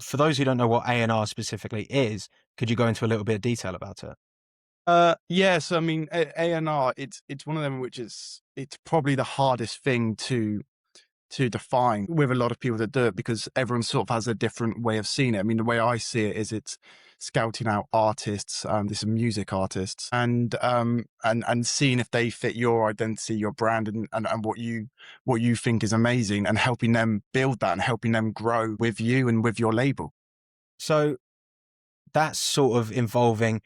For those who don't know what A&R specifically is, could you go into a little bit of detail about it? Yes, I mean, A&R, it's one of them which it's probably the hardest thing to define with a lot of people that do it, because everyone sort of has a different way of seeing it. I mean, the way I see it is it's scouting out artists, this are music artists, and seeing if they fit your identity, your brand, and what you think is amazing, and helping them build that and helping them grow with you and with your label. So that's sort of involving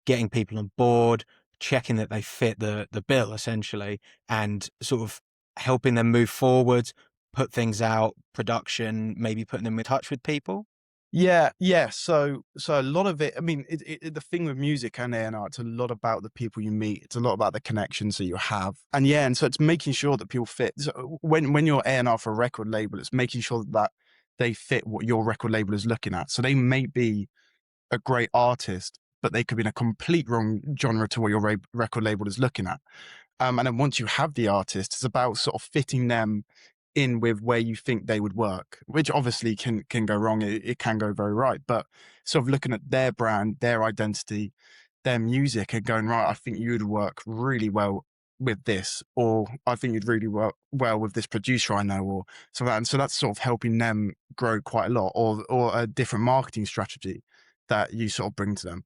getting people on board, checking that they fit the bill essentially, and sort of helping them move forward, put things out, production, maybe putting them in touch with people. Yeah, yeah. So a lot of it. I mean, the thing with music and A&R, it's a lot about the people you meet. It's a lot about the connections that you have, and yeah, and so it's making sure that people fit. So when you're A&R for a record label, it's making sure that they fit what your record label is looking at. So they may be a great artist, but they could be in a complete wrong genre to what your record label is looking at. And then once you have the artist, it's about sort of fitting them in with where you think they would work, which obviously can go wrong. It can go very right, but sort of looking at their brand, their identity, their music, and going, right, I think you'd work really well with this, or I think you'd really work well with this producer I know, or so that. And so that's sort of helping them grow quite a lot, or a different marketing strategy that you sort of bring to them.